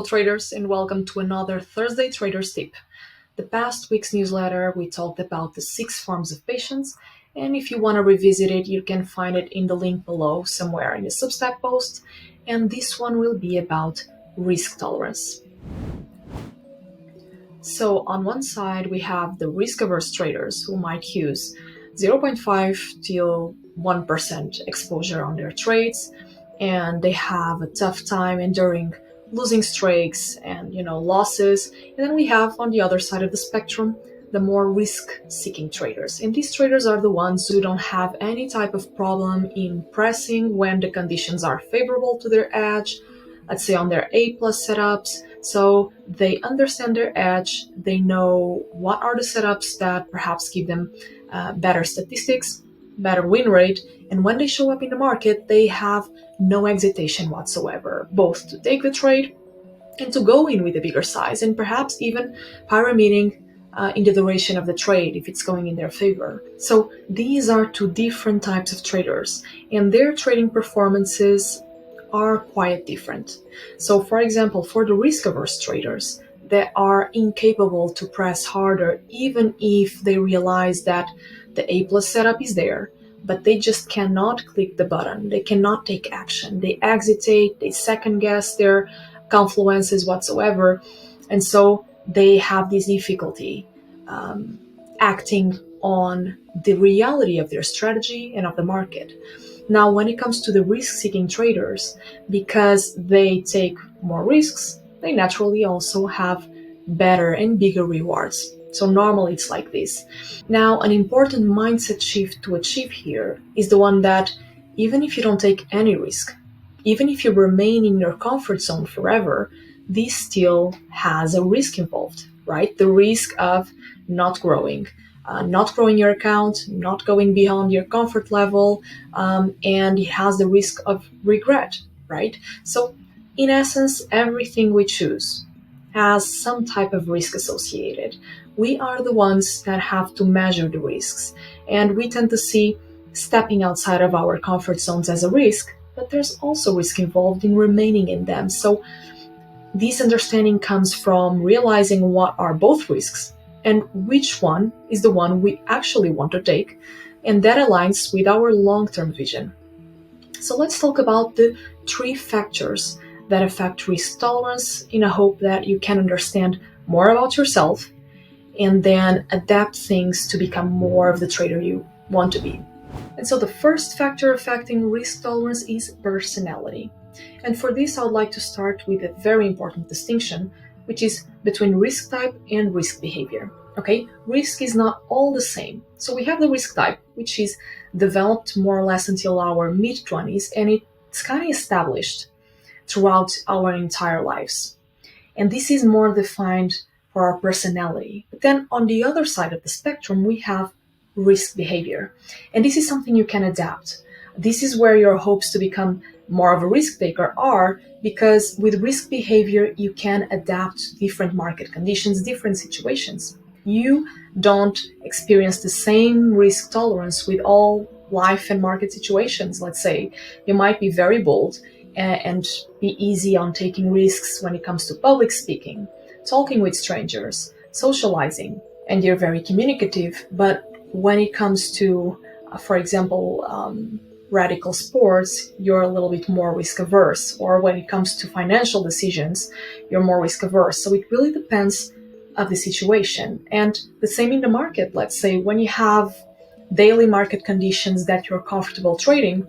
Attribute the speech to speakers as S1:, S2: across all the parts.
S1: Hello, traders, and welcome to another Thursday Traders Tip. The past week's newsletter, we talked about the 6 forms of patience, and if you want to revisit it, you can find it in the link below somewhere in the Substack post. And this one will be about risk tolerance. So, on one side, we have the risk-averse traders who might use 0.5 till 1% exposure on their trades, and they have a tough time enduring losing streaks and losses. And then we have on the other side of the spectrum the more risk-seeking traders, and these traders are the ones who don't have any type of problem in pressing when the conditions are favorable to their edge, let's say on their A plus setups. So they understand their edge, they know what are the setups that perhaps give them better statistics, better win rate, and when they show up in the market, they have no hesitation whatsoever, both to take the trade and to go in with a bigger size, and perhaps even pyramiding in the duration of the trade if it's going in their favor. So these are 2 different types of traders, and their trading performances are quite different. So for example, for the risk-averse traders, they are incapable to press harder even if they realize that the A plus setup is there, but they just cannot click the button. They cannot take action. They hesitate, they second guess their confluences whatsoever, and so they have this difficulty acting on the reality of their strategy and of the market. Now, when it comes to the risk-seeking traders, because they take more risks, they naturally also have better and bigger rewards. So normally it's like this. Now, an important mindset shift to achieve here is the one that even if you don't take any risk, even if you remain in your comfort zone forever, this still has a risk involved, right? The risk of not growing your account, not going beyond your comfort level, and it has the risk of regret, right? So in essence, everything we choose has some type of risk associated. We are the ones that have to measure the risks, and we tend to see stepping outside of our comfort zones as a risk, but there's also risk involved in remaining in them. So this understanding comes from realizing what are both risks and which one is the one we actually want to take, and that aligns with our long-term vision. So let's talk about the 3 factors that affect risk tolerance in a hope that you can understand more about yourself and then adapt things to become more of the trader you want to be. And so the first factor affecting risk tolerance is personality. And for this, I would like to start with a very important distinction, which is between risk type and risk behavior. Okay, risk is not all the same. So we have the risk type, which is developed more or less until our mid-20s, and it's kind of established throughout our entire lives. And this is more defined for our personality. But then on the other side of the spectrum, we have risk behavior. And this is something you can adapt. This is where your hopes to become more of a risk taker are, because with risk behavior, you can adapt to different market conditions, different situations. You don't experience the same risk tolerance with all life and market situations. Let's say you might be very bold and be easy on taking risks when it comes to public speaking, talking with strangers, socializing, and you're very communicative. But when it comes to, for example, radical sports, you're a little bit more risk averse, or when it comes to financial decisions, you're more risk averse. So it really depends of the situation. And the same in the market. Let's say when you have daily market conditions that you're comfortable trading,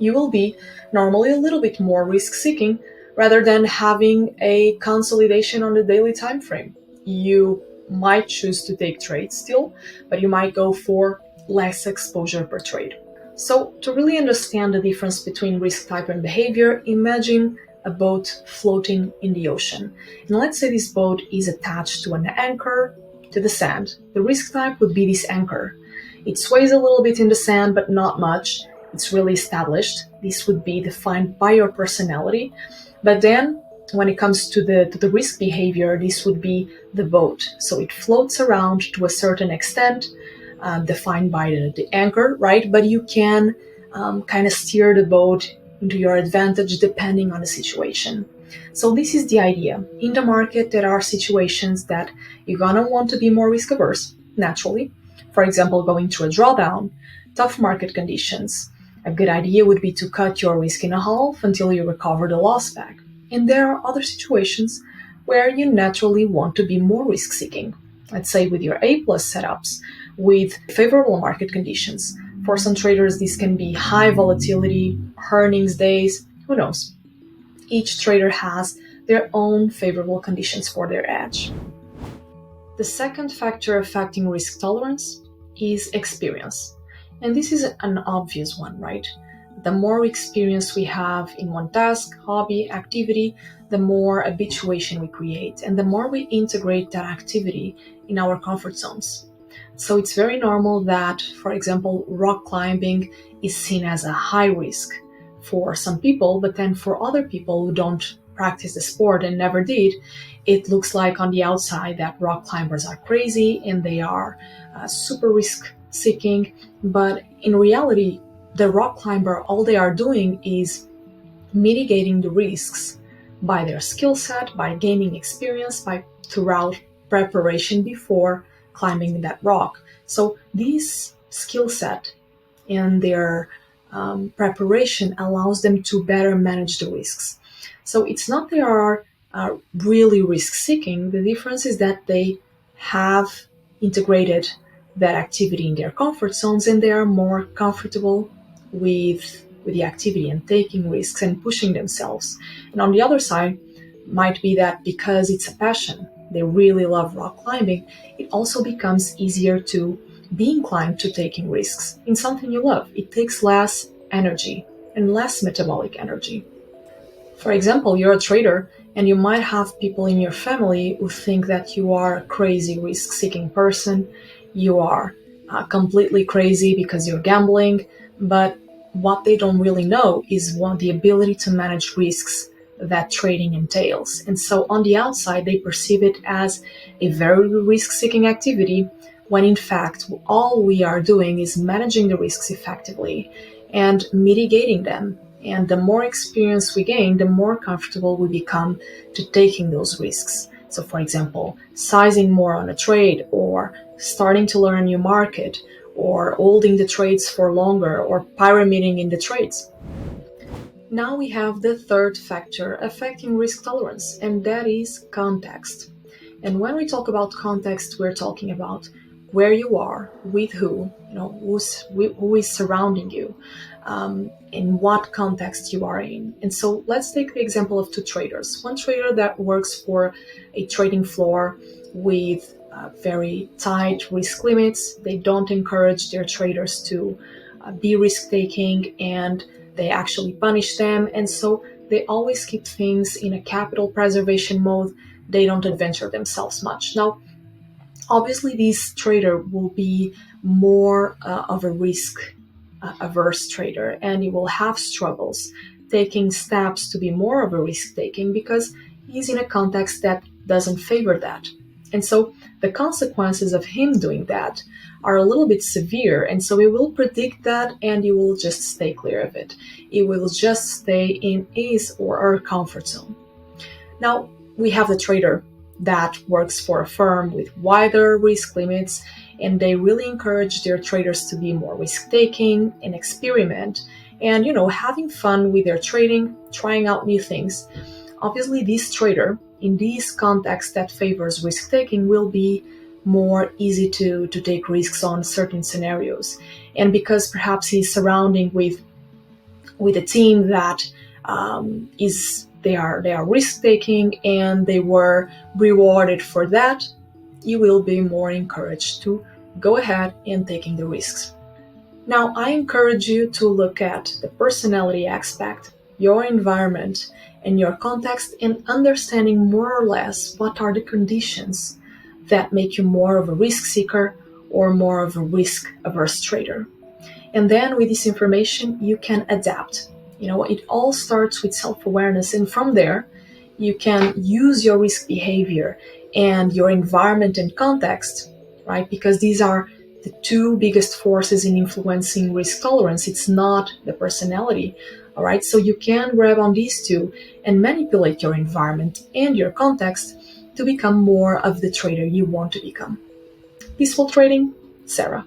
S1: you will be normally a little bit more risk seeking rather than having a consolidation on the daily time frame. You might choose to take trades still, but you might go for less exposure per trade. So to really understand the difference between risk type and behavior, imagine a boat floating in the ocean. And let's say this boat is attached to an anchor to the sand. The risk type would be this anchor. It sways a little bit in the sand, but not much. It's really established. This would be defined by your personality. But then when it comes to the risk behavior, this would be the boat. So it floats around to a certain extent, defined by the anchor, right? But you can kind of steer the boat into your advantage depending on the situation. So this is the idea. In the market, there are situations that you're gonna want to be more risk averse, naturally. For example, going through a drawdown, tough market conditions. A good idea would be to cut your risk in half until you recover the loss back. And there are other situations where you naturally want to be more risk seeking. Let's say with your A plus setups, with favorable market conditions. For some traders, this can be high volatility, earnings days, who knows? Each trader has their own favorable conditions for their edge. The second factor affecting risk tolerance is experience. And this is an obvious one, right? The more experience we have in one task, hobby, activity, the more habituation we create and the more we integrate that activity in our comfort zones. So it's very normal that, for example, rock climbing is seen as a high risk for some people, but then for other people who don't practice the sport and never did, it looks like on the outside that rock climbers are crazy and they are super risk seeking. But in reality, the rock climber, all they are doing is mitigating the risks by their skill set, by gaining experience, by throughout preparation before climbing that rock. So this skill set and their preparation allows them to better manage the risks. So it's not they are really risk seeking. The difference is that they have integrated that activity in their comfort zones and they are more comfortable with the activity and taking risks and pushing themselves. And on the other side, might be that because it's a passion, they really love rock climbing, it also becomes easier to be inclined to taking risks in something you love. It takes less energy and less metabolic energy. For example, you're a trader and you might have people in your family who think that you are a crazy risk-seeking person, you are completely crazy because you're gambling, but what they don't really know is the ability to manage risks that trading entails. And so on the outside, they perceive it as a very risk-seeking activity, when in fact, all we are doing is managing the risks effectively and mitigating them. And the more experience we gain, the more comfortable we become to taking those risks. So for example, sizing more on a trade, or starting to learn a new market, or holding the trades for longer, or pyramiding in the trades. Now we have the third factor affecting risk tolerance, and that is context. And when we talk about context, we're talking about where you are, with who, who is surrounding you, in what context you are in. And so let's take the example of two traders. One trader that works for a trading floor with very tight risk limits. They don't encourage their traders to be risk-taking, and they actually punish them. And so they always keep things in a capital preservation mode. They don't adventure themselves much. Now, obviously, this trader will be more of a risk-averse trader, and he will have struggles taking steps to be more of a risk-taking because he's in a context that doesn't favor that. And so the consequences of him doing that are a little bit severe, and so he will predict that and he will just stay clear of it. He will just stay in his or her comfort zone. Now, we have the trader that works for a firm with wider risk limits, and they really encourage their traders to be more risk-taking and experiment and, having fun with their trading, trying out new things. Obviously, this trader, in this context that favors risk-taking, will be more easy to take risks on certain scenarios. And because perhaps he's surrounding with a team that they are risk-taking and they were rewarded for that, you will be more encouraged to go ahead and taking the risks. Now, I encourage you to look at the personality aspect, your environment, and your context, and understanding more or less what are the conditions that make you more of a risk seeker or more of a risk-averse trader. And then with this information, you can adapt. It all starts with self-awareness, and from there, you can use your risk behavior and your environment and context, right? Because these are the two biggest forces in influencing risk tolerance. It's not the personality. All right, so you can grab on these two and manipulate your environment and your context to become more of the trader you want to become. Peaceful trading, Sarah.